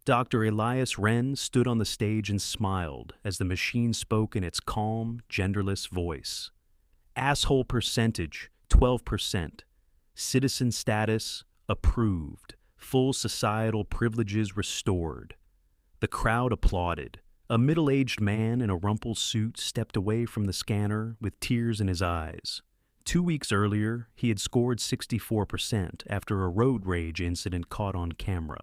Dr. Elias Renn stood on the stage and smiled as the machine spoke in its calm, genderless voice. Asshole percentage, 12%. Citizen status, approved. Full societal privileges restored. The crowd applauded. A middle-aged man in a rumpled suit stepped away from the scanner with tears in his eyes. 2 weeks earlier, he had scored 64% after a road rage incident caught on camera.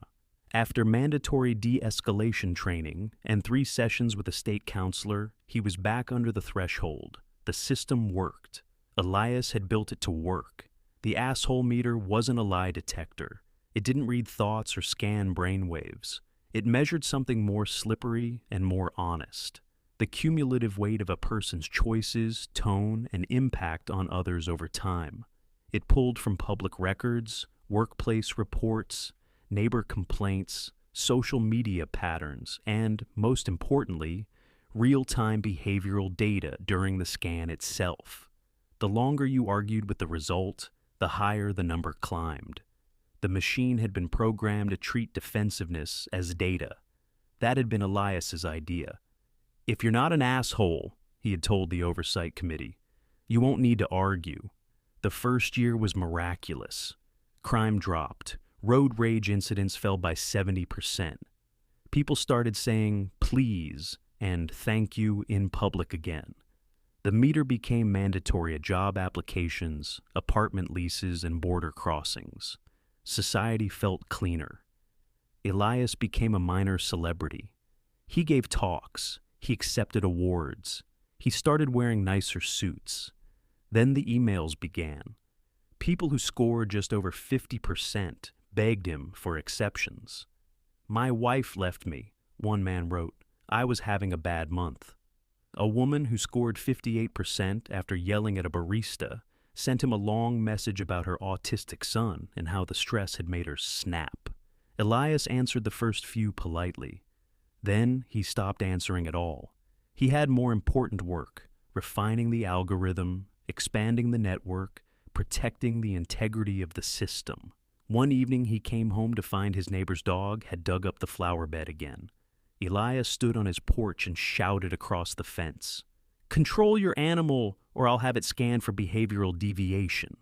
After mandatory de-escalation training and 3 sessions with a state counselor, he was back under the threshold. The system worked. Elias had built it to work. The asshole meter wasn't a lie detector. It didn't read thoughts or scan brainwaves. It measured something more slippery and more honest. The cumulative weight of a person's choices, tone, and impact on others over time. It pulled from public records, workplace reports, neighbor complaints, social media patterns, and, most importantly, real-time behavioral data during the scan itself. The longer you argued with the result, the higher the number climbed. The machine had been programmed to treat defensiveness as data. That had been Elias's idea. If you're not an asshole, he had told the oversight committee, you won't need to argue. The first year was miraculous. Crime dropped. Road rage incidents fell by 70%. People started saying please and thank you in public again. The meter became mandatory at job applications, apartment leases, and border crossings. Society felt cleaner. Elias became a minor celebrity. He gave talks. He accepted awards. He started wearing nicer suits. Then the emails began. People who scored just over 50% begged him for exceptions. My wife left me, one man wrote. I was having a bad month. A woman who scored 58% after yelling at a barista sent him a long message about her autistic son and how the stress had made her snap. Elias answered the first few politely. Then he stopped answering at all. He had more important work, refining the algorithm, expanding the network, protecting the integrity of the system. One evening he came home to find his neighbor's dog had dug up the flower bed again. Elias stood on his porch and shouted across the fence, "Control your animal, or I'll have it scanned for behavioral deviation."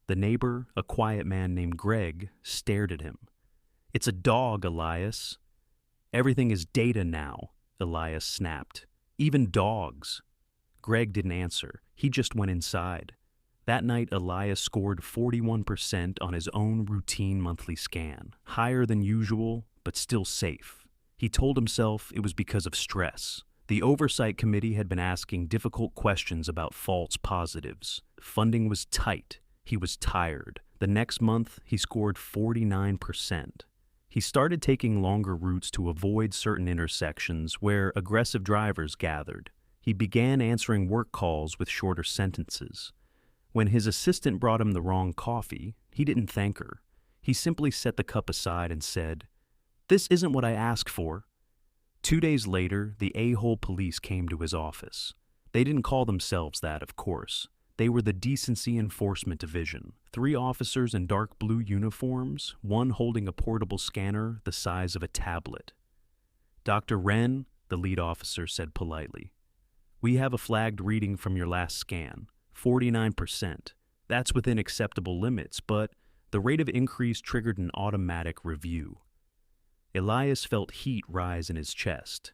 The neighbor, a quiet man named Greg, stared at him. "It's a dog, Elias." "Everything is data now," Elias snapped. "Even dogs." Greg didn't answer. He just went inside. That night, Elias scored 41% on his own routine monthly scan, higher than usual, but still safe. He told himself it was because of stress. The oversight committee had been asking difficult questions about false positives. Funding was tight. He was tired. The next month, he scored 49%. He started taking longer routes to avoid certain intersections where aggressive drivers gathered. He began answering work calls with shorter sentences. When his assistant brought him the wrong coffee, he didn't thank her. He simply set the cup aside and said, "This isn't what I asked for." 2 days later, the a-hole police came to his office. They didn't call themselves that, of course. They were the Decency Enforcement Division, 3 officers in dark blue uniforms, one holding a portable scanner the size of a tablet. "Dr. Renn," the lead officer said politely, "we have a flagged reading from your last scan, 49%. That's within acceptable limits, but the rate of increase triggered an automatic review." Elias felt heat rise in his chest.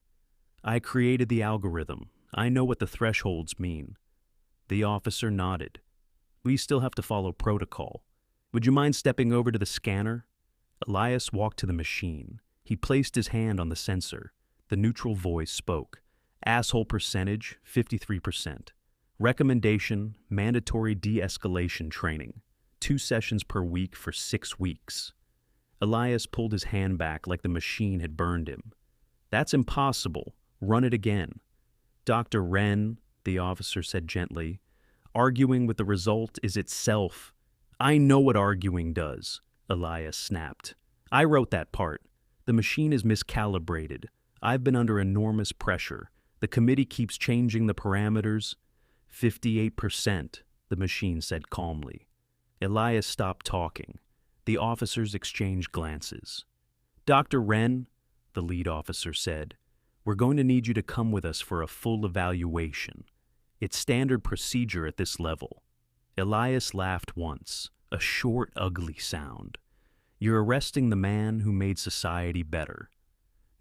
"I created the algorithm. I know what the thresholds mean." The officer nodded. "We still have to follow protocol. Would you mind stepping over to the scanner?" Elias walked to the machine. He placed his hand on the sensor. The neutral voice spoke. "Asshole percentage, 53%. Recommendation, mandatory de-escalation training. 2 sessions per week for 6 weeks. Elias pulled his hand back like the machine had burned him. "That's impossible. Run it again." "Dr. Renn," the officer said gently, "arguing with the result is itself." "I know what arguing does," Elias snapped. "I wrote that part. The machine is miscalibrated. I've been under enormous pressure. The committee keeps changing the parameters." 58%, the machine said calmly. Elias stopped talking. The officers exchanged glances. "Dr. Renn," the lead officer said. "We're going to need you to come with us for a full evaluation. It's standard procedure at this level." Elias laughed once, a short, ugly sound. "You're arresting the man who made society better."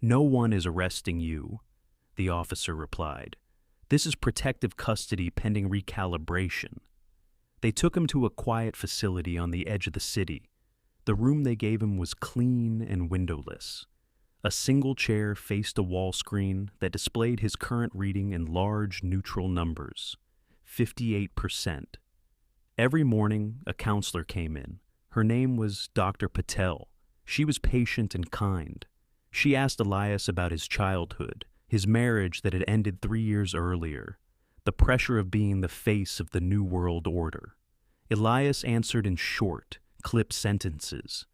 "No one is arresting you," the officer replied. "This is protective custody pending recalibration." They took him to a quiet facility on the edge of the city. The room they gave him was clean and windowless. A single chair faced a wall screen that displayed his current reading in large neutral numbers, 58%. Every morning, a counselor came in. Her name was Dr. Patel. She was patient and kind. She asked Elias about his childhood, his marriage that had ended 3 years earlier, the pressure of being the face of the New World Order. Elias answered in short, clipped sentences.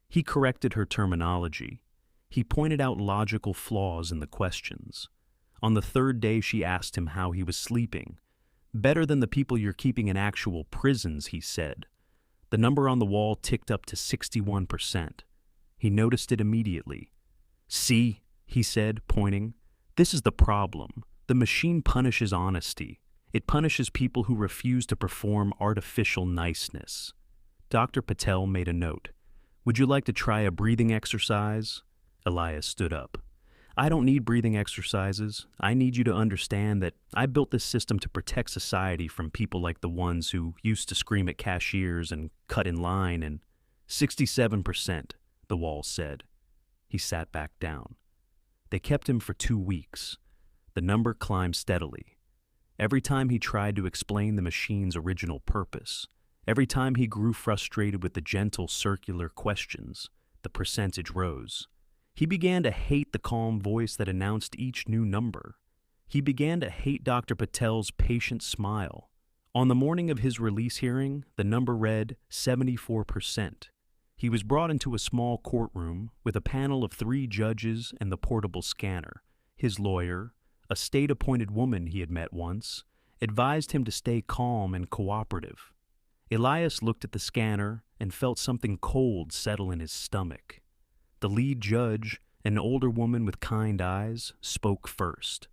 He corrected her terminology. He pointed out logical flaws in the questions. On the third day, she asked him how he was sleeping. "Better than the people you're keeping in actual prisons," he said. The number on the wall ticked up to 61%. He noticed it immediately. "See," he said, pointing. "This is the problem. The machine punishes honesty. It punishes people who refuse to perform artificial niceness." Dr. Patel made a note. "Would you like to try a breathing exercise?" Elias stood up. "I don't need breathing exercises. I need you to understand that I built this system to protect society from people like the ones who used to scream at cashiers and cut in line and—" 67%, the wall said. He sat back down. They kept him for 2 weeks. The number climbed steadily. Every time he tried to explain the machine's original purpose, every time he grew frustrated with the gentle circular questions, the percentage rose. He began to hate the calm voice that announced each new number. He began to hate Dr. Patel's patient smile. On the morning of his release hearing, the number read 74%. He was brought into a small courtroom with a panel of 3 judges and the portable scanner. His lawyer, a state-appointed woman he had met once, advised him to stay calm and cooperative. Elias looked at the scanner and felt something cold settle in his stomach. The lead judge, an older woman with kind eyes, spoke first.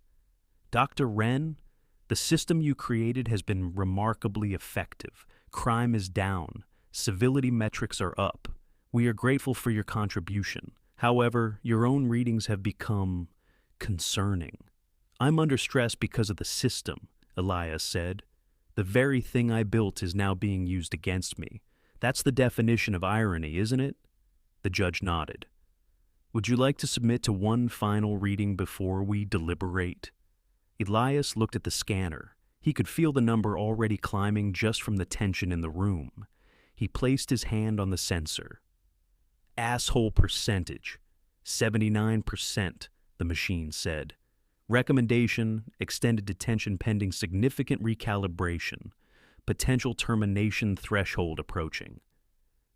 "Dr. Renn, the system you created has been remarkably effective. Crime is down. Civility metrics are up. We are grateful for your contribution. However, your own readings have become concerning." "I'm under stress because of the system," Elias said. "The very thing I built is now being used against me. That's the definition of irony, isn't it?" The judge nodded. "Would you like to submit to one final reading before we deliberate?" Elias looked at the scanner. He could feel the number already climbing just from the tension in the room. He placed his hand on the sensor. "Asshole percentage, 79%, the machine said. "Recommendation, extended detention pending significant recalibration. Potential termination threshold approaching."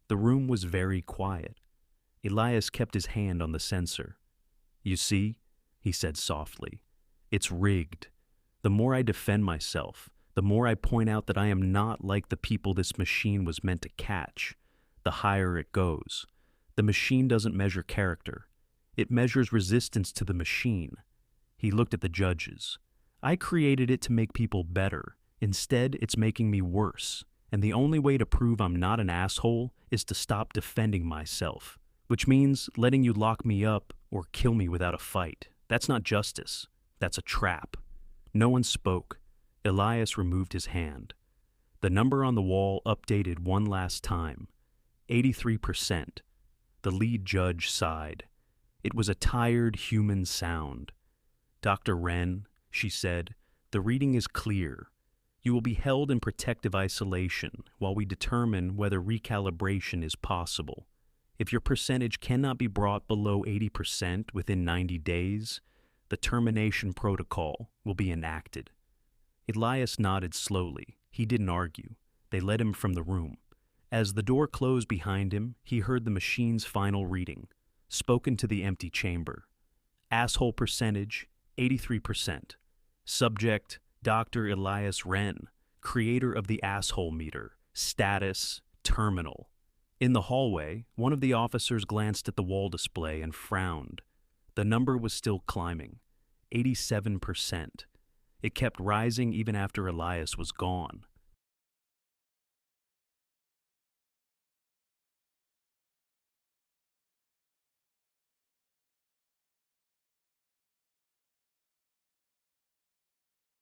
The room was very quiet. Elias kept his hand on the sensor. "You see," he said softly, "it's rigged. The more I defend myself, the more I point out that I am not like the people this machine was meant to catch, the higher it goes. The machine doesn't measure character. It measures resistance to the machine." He looked at the judges. "I created it to make people better. Instead, it's making me worse. And the only way to prove I'm not an asshole is to stop defending myself. Which means letting you lock me up or kill me without a fight. That's not justice. That's a trap." No one spoke. Elias removed his hand. The number on the wall updated one last time. 83%. The lead judge sighed. It was a tired human sound. "Dr. Renn," she said, "the reading is clear. You will be held in protective isolation while we determine whether recalibration is possible. If your percentage cannot be brought below 80% within 90 days, the termination protocol will be enacted." Elias nodded slowly. He didn't argue. They led him from the room. As the door closed behind him, he heard the machine's final reading, spoken to the empty chamber. "Asshole percentage, 83%. Subject, Dr. Elias Renn, creator of the asshole meter. Status, terminal." In the hallway, one of the officers glanced at the wall display and frowned. The number was still climbing. 87%. It kept rising even after Elias was gone.